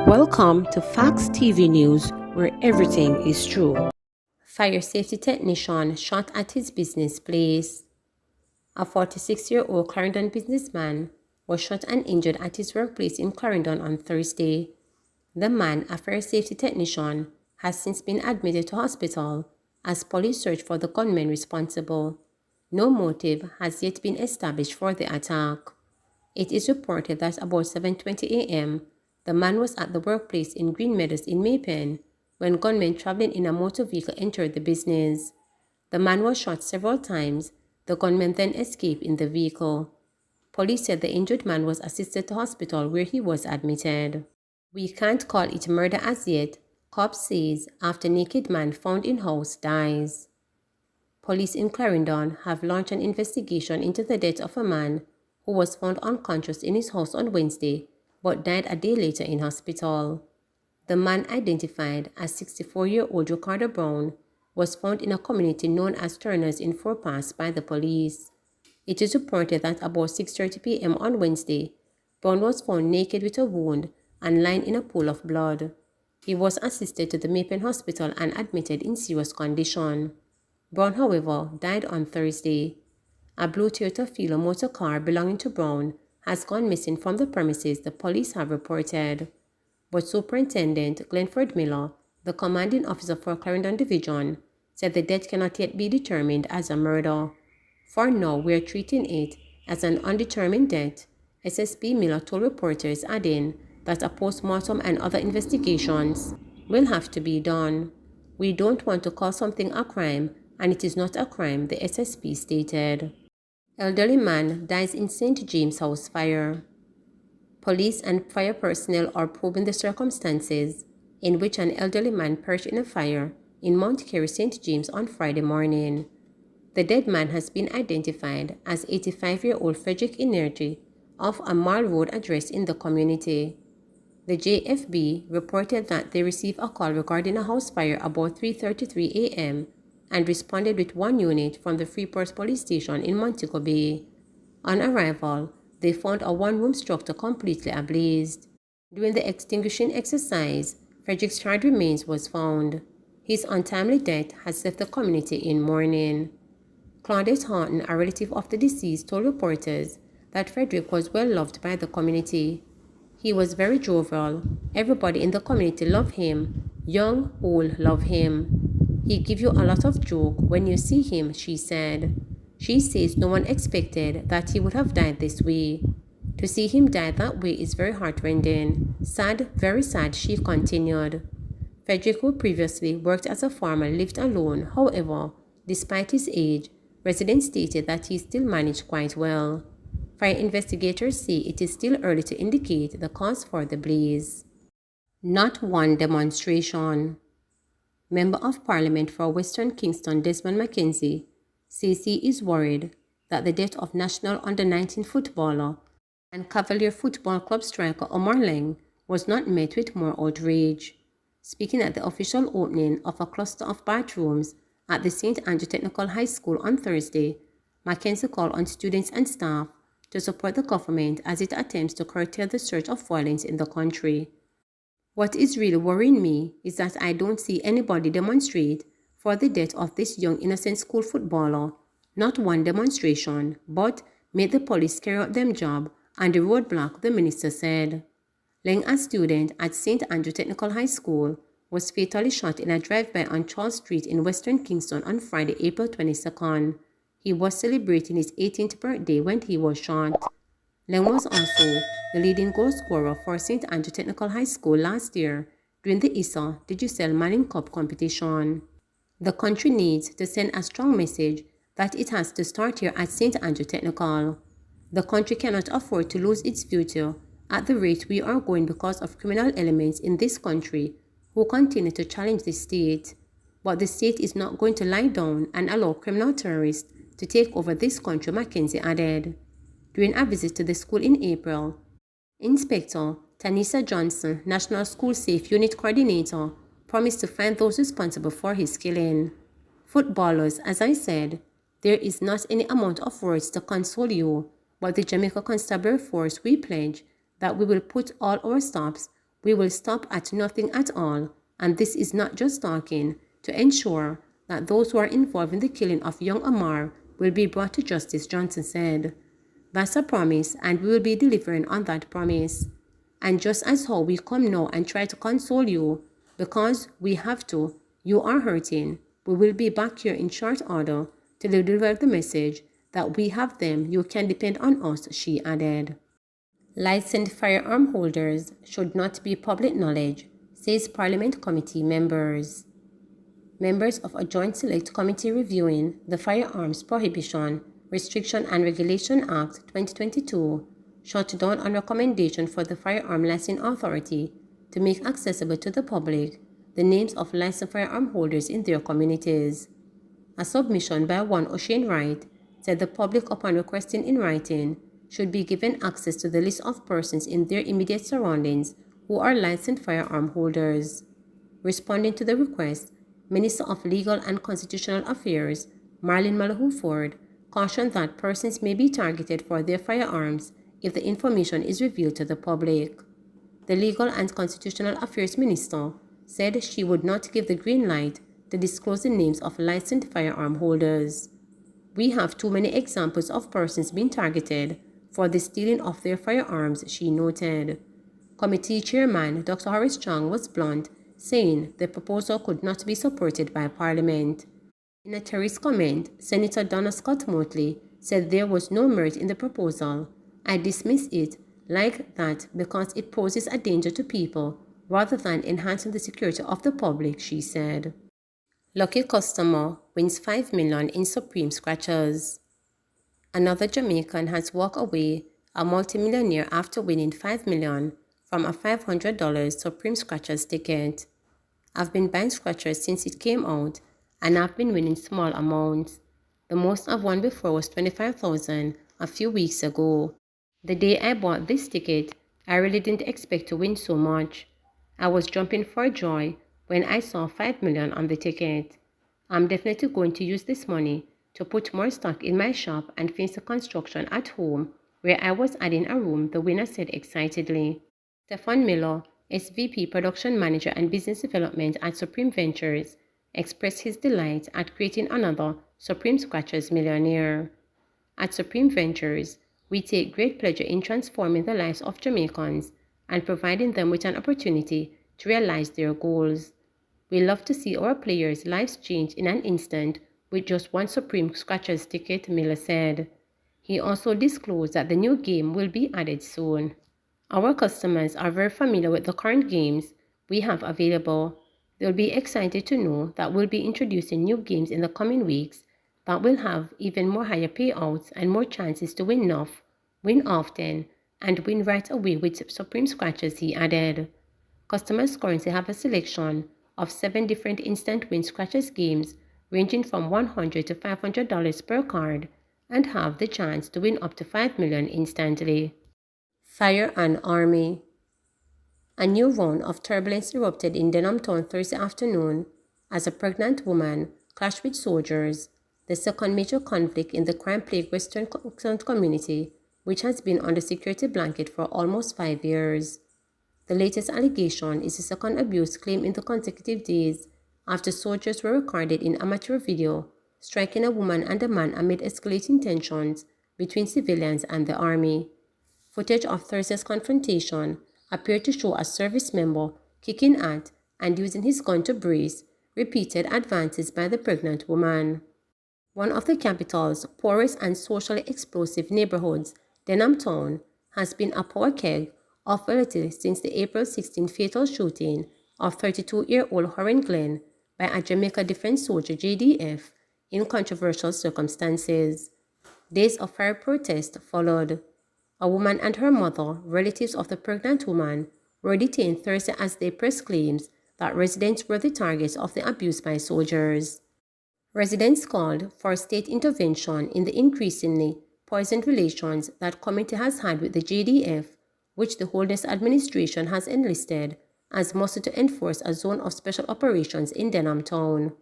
Welcome to Facts TV News, where everything is true. Fire safety technician shot at his business place. A 46-year-old Clarendon businessman was shot and injured at his workplace in Clarendon on Thursday. The man, a fire safety technician, has since been admitted to hospital as police search for the gunman responsible. No motive has yet been established for the attack. It is reported that about 7:20 a.m., the man was at the workplace in Green Meadows in Maypen when gunmen traveling in a motor vehicle entered the business. The man was shot several times. The gunman then escaped in the vehicle. Police said the injured man was assisted to hospital where he was admitted. We can't call it murder as yet, cops says after naked man found in house dies. Police in Clarendon have launched an investigation into the death of a man who was found unconscious in his house on Wednesday but died a day later in hospital. The man, identified as 64-year-old Ricardo Brown, was found in a community known as Turners in Four Pass by the police. It is reported that about 6:30 p.m. on Wednesday, Brown was found naked with a wound and lying in a pool of blood. He was assisted to the Maypen Hospital and admitted in serious condition. Brown, however, died on Thursday. A blue Toyota Fielder motor car belonging to Brown has gone missing from the premises, the police have reported. But Superintendent Glenford Miller, the commanding officer for Clarendon Division, said the death cannot yet be determined as a murder. For now, we are treating it as an undetermined death, SSP Miller told reporters, adding that a post-mortem and other investigations will have to be done. We don't want to call something a crime, and it is not a crime, the SSP stated. Elderly man dies in St. James House fire. Police and fire personnel are probing the circumstances in which an elderly man perished in a fire in Mount Carey, St. James on Friday morning. The dead man has been identified as 85-year-old Frederick Inerti of a Mall Road address in the community. The JFB reported that they received a call regarding a house fire about 3:33 a.m. and responded with one unit from the Freeport Police Station in Montego Bay. On arrival, they found a one-room structure completely ablaze. During the extinguishing exercise, Frederick's charred remains was found. His untimely death has left the community in mourning. Claudette Horton, a relative of the deceased, told reporters that Frederick was well loved by the community. He was very jovial. Everybody in the community loved him. Young, old, love him. He give you a lot of joke when you see him, she said. She says no one expected that he would have died this way. To see him die that way is very heartrending. Sad, very sad, she continued. Frederick, who previously worked as a farmer, lived alone. However, despite his age, residents stated that he still managed quite well. Fire investigators say it is still early to indicate the cause for the blaze. Not one demonstration. Member of Parliament for Western Kingston Desmond Mackenzie says he is worried that the death of national under-19 footballer and Cavalier Football Club striker Omar Leng was not met with more outrage. Speaking at the official opening of a cluster of bathrooms at the St. Andrew Technical High School on Thursday, Mackenzie called on students and staff to support the government as it attempts to curtail the surge of violence in the country. What is really worrying me is that I don't see anybody demonstrate for the death of this young innocent school footballer. Not one demonstration, but made the police carry out their job and the roadblock, the minister said. Leng, a student at St. Andrew Technical High School, was fatally shot in a drive-by on Charles Street in Western Kingston on Friday, April 22nd. He was celebrating his 18th birthday when he was shot. Leng was also the leading goal scorer for St. Andrew Technical High School last year during the ISA Digicel Manning Cup competition. The country needs to send a strong message that it has to start here at St. Andrew Technical. The country cannot afford to lose its future at the rate we are going because of criminal elements in this country who continue to challenge the state. But the state is not going to lie down and allow criminal terrorists to take over this country, Mackenzie added. During a visit to the school in April, Inspector Tanisa Johnson, National School Safe Unit Coordinator, promised to find those responsible for his killing. Footballers, as I said, there is not any amount of words to console you, but the Jamaica Constabulary Force, we pledge that we will put all our stops We will stop at nothing at all, and this is not just talking, to ensure that those who are involved in the killing of young Amar will be brought to justice, Johnson said. That's a promise, and we will be delivering on that promise. And just as how we come now and try to console you, because we have to, you are hurting, we will be back here in short order to deliver the message that we have them, you can depend on us, she added. Licensed firearm holders should not be public knowledge, says Parliament Committee members. Members of a joint select committee reviewing the Firearms Prohibition, Restriction and Regulation Act 2022 shut down on recommendation for the Firearm Licensing Authority to make accessible to the public the names of licensed firearm holders in their communities. A submission by one O'Shane Wright said the public, upon requesting in writing, should be given access to the list of persons in their immediate surroundings who are licensed firearm holders. Responding to the request, Minister of Legal and Constitutional Affairs, Marlene Malahoo Ford, cautioned that persons may be targeted for their firearms if the information is revealed to the public. The Legal and Constitutional Affairs Minister said she would not give the green light to disclose the names of licensed firearm holders. We have too many examples of persons being targeted for the stealing of their firearms, she noted. Committee Chairman Dr. Horace Chang was blunt, saying the proposal could not be supported by Parliament. In a terrorist comment, Senator Donna Scott Motley said there was no merit in the proposal. I dismiss it like that because it poses a danger to people rather than enhancing the security of the public, she said. Lucky customer wins $5 million in Supreme scratchers. Another Jamaican has walked away a multimillionaire after winning $5 million from a $500 Supreme Scratchers ticket. I've been buying scratchers since it came out, and I've been winning small amounts. The most I've won before was $25,000 a few weeks ago. The day I bought this ticket, I really didn't expect to win so much. I was jumping for joy when I saw $5 million on the ticket. I'm definitely going to use this money to put more stock in my shop and finish the construction at home where I was adding a room, the winner said excitedly. Stefan Miller, SVP Production Manager and Business Development at Supreme Ventures, expressed his delight at creating another Supreme Scratchers millionaire. At Supreme Ventures, we take great pleasure in transforming the lives of Jamaicans and providing them with an opportunity to realize their goals. We love to see our players' lives change in an instant with just one Supreme Scratchers ticket, Miller said. He also disclosed that the new game will be added soon. Our customers are very familiar with the current games we have available. They'll be excited to know that we'll be introducing new games in the coming weeks that will have even more higher payouts and more chances to win enough, win often, and win right away with Supreme Scratchers, he added. Customers currently have a selection of 7 different instant win Scratchers games ranging from $100 to $500 per card and have the chance to win up to $5 million instantly. Fire and Army. A new round of turbulence erupted in Denham Town Thursday afternoon as a pregnant woman clashed with soldiers, the second major conflict in the crime-plagued Western community, which has been under security blanket for almost 5 years. The latest allegation is the second abuse claim in the consecutive days after soldiers were recorded in amateur video striking a woman and a man amid escalating tensions between civilians and the army. Footage of Thursday's confrontation appeared to show a service member kicking at and using his gun to brace repeated advances by the pregnant woman. One of the capital's poorest and socially explosive neighborhoods, Denham Town, has been a power keg of relatives since the April 16 fatal shooting of 32-year-old Horan Glenn by a Jamaica Defense Soldier JDF in controversial circumstances. Days of fire protest followed. A woman and her mother, relatives of the pregnant woman, were detained Thursday as they pressed claims that residents were the targets of the abuse by soldiers. Residents called for state intervention in the increasingly poisoned relations that committee has had with the JDF, which the Holness administration has enlisted as muscle to enforce a zone of special operations in Denham Town.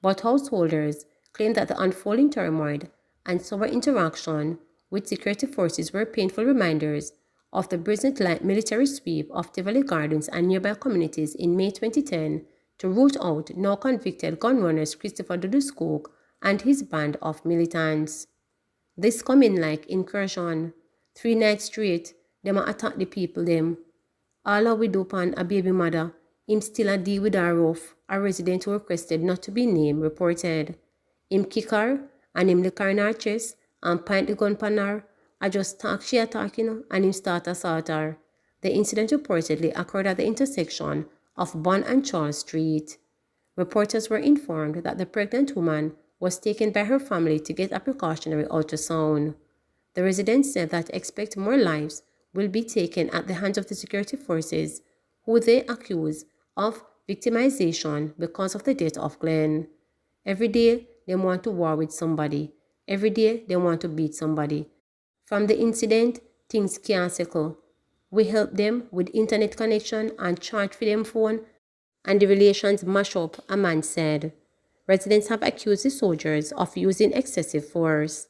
But householders claim that the unfolding turmoil and sour interaction with security forces were painful reminders of the Brisnet Light military sweep of Tivoli Gardens and nearby communities in May 2010 to root out now convicted gun runners Christopher Duduskok and his band of militants. This coming like incursion. 3 nights straight, them a attack the people them. All a widow pan a baby mother, him still a deal with her rough, a resident who requested not to be named reported. Him kick her, and him lick her in her chest, and point the gun pan her. I just talk she attack, and him start assault her. The incident reportedly occurred at the intersection of Bond and Charles Street. Reporters were informed that the pregnant woman was taken by her family to get a precautionary ultrasound. The residents said that expect more lives will be taken at the hands of the security forces, who they accuse of victimization because of the death of Glenn. Every day, they want to war with somebody. Every day, they want to beat somebody. From the incident, things can't settle. We help them with internet connection and charge for them phone, and the relations mash up, a man said. Residents have accused the soldiers of using excessive force.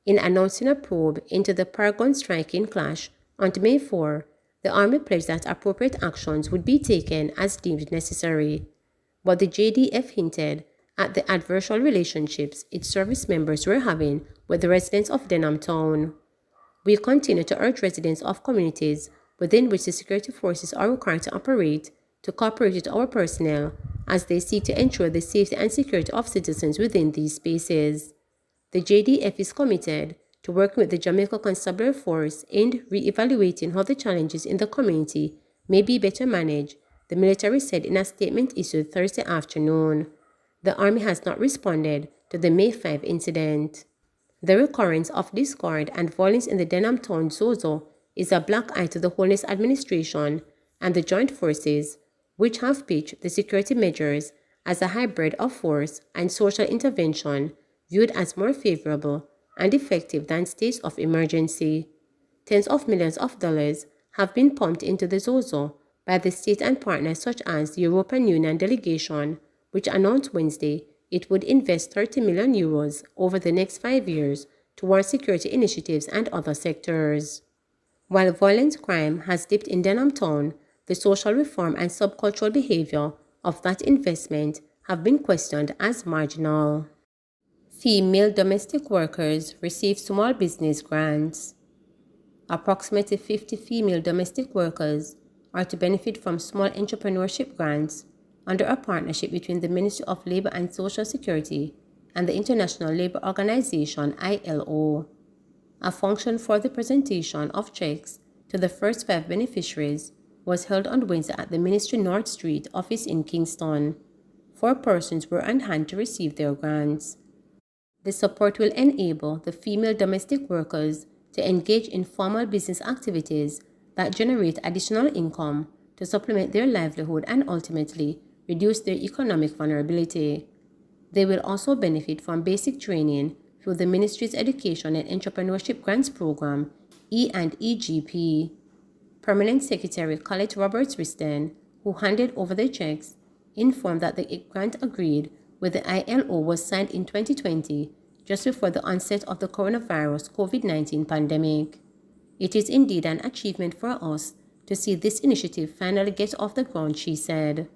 In announcing a probe into the Paragon striking clash on May 4, the Army pledged that appropriate actions would be taken as deemed necessary. But the JDF hinted at the adversarial relationships its service members were having with the residents of Denham Town. We continue to urge residents of communities within which the security forces are required to operate to cooperate with our personnel as they seek to ensure the safety and security of citizens within these spaces. The JDF is committed to working with the Jamaica Constabulary Force in re-evaluating how the challenges in the community may be better managed, the military said in a statement issued Thursday afternoon. The Army has not responded to the May 5 incident. The recurrence of discord and violence in the Denham Town Zozo is a black eye to the Homeless Administration and the Joint Forces, which have pitched the security measures as a hybrid of force and social intervention viewed as more favorable and effective than states of emergency. Tens of millions of dollars have been pumped into the Zozo by the state and partners such as the European Union delegation, which announced Wednesday it would invest €30 million over the next 5 years towards security initiatives and other sectors. While violent crime has dipped in Denham Town, the social reform and subcultural behavior of that investment have been questioned as marginal. Female domestic workers receive small business grants. Approximately 50 female domestic workers are to benefit from small entrepreneurship grants under a partnership between the Ministry of Labour and Social Security and the International Labour Organization (ILO). A function for the presentation of checks to the first 5 beneficiaries was held on Wednesday at the Ministry North Street office in Kingston. 4 persons were on hand to receive their grants. The support will enable the female domestic workers to engage in formal business activities that generate additional income to supplement their livelihood and ultimately reduce their economic vulnerability. They will also benefit from basic training through the Ministry's Education and Entrepreneurship Grants Program, E&EGP. Permanent Secretary Colette Roberts-Riston, who handed over the checks, informed that the grant agreed with the ILO was signed in 2020, just before the onset of the coronavirus COVID-19 pandemic. It is indeed an achievement for us to see this initiative finally get off the ground, she said.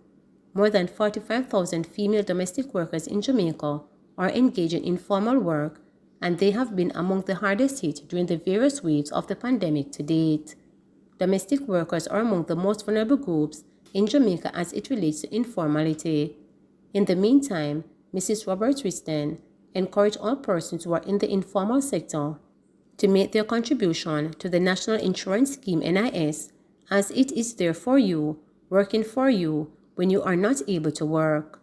More than 45,000 female domestic workers in Jamaica are engaging in formal work, and they have been among the hardest hit during the various waves of the pandemic to date. Domestic workers are among the most vulnerable groups in Jamaica as it relates to informality. In the meantime, Mrs. Roberts-Riston encouraged all persons who are in the informal sector to make their contribution to the National Insurance Scheme (NIS), as it is there for you, working for you when you are not able to work.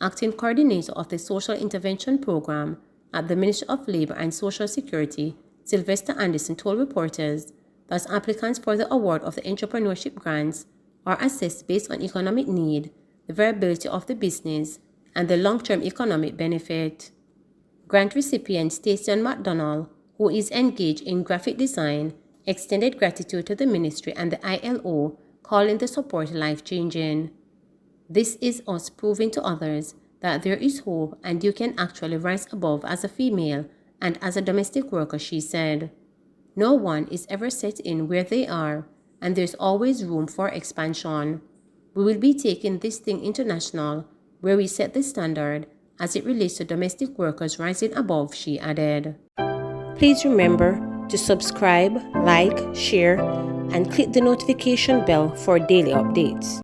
Acting coordinator of the Social Intervention Program at the Ministry of Labour and Social Security, Sylvester Anderson, told reporters that applicants for the award of the entrepreneurship grants are assessed based on economic need, the viability of the business, and the long-term economic benefit. Grant recipient Stacey McDonald, who is engaged in graphic design, extended gratitude to the ministry and the ILO, calling the support life-changing. This is us proving to others that there is hope and you can actually rise above as a female and as a domestic worker, she said. No one is ever set in where they are, and there's always room for expansion. We will be taking this thing international, where we set the standard as it relates to domestic workers rising above, she added. Please remember to subscribe, like, share, and click the notification bell for daily updates.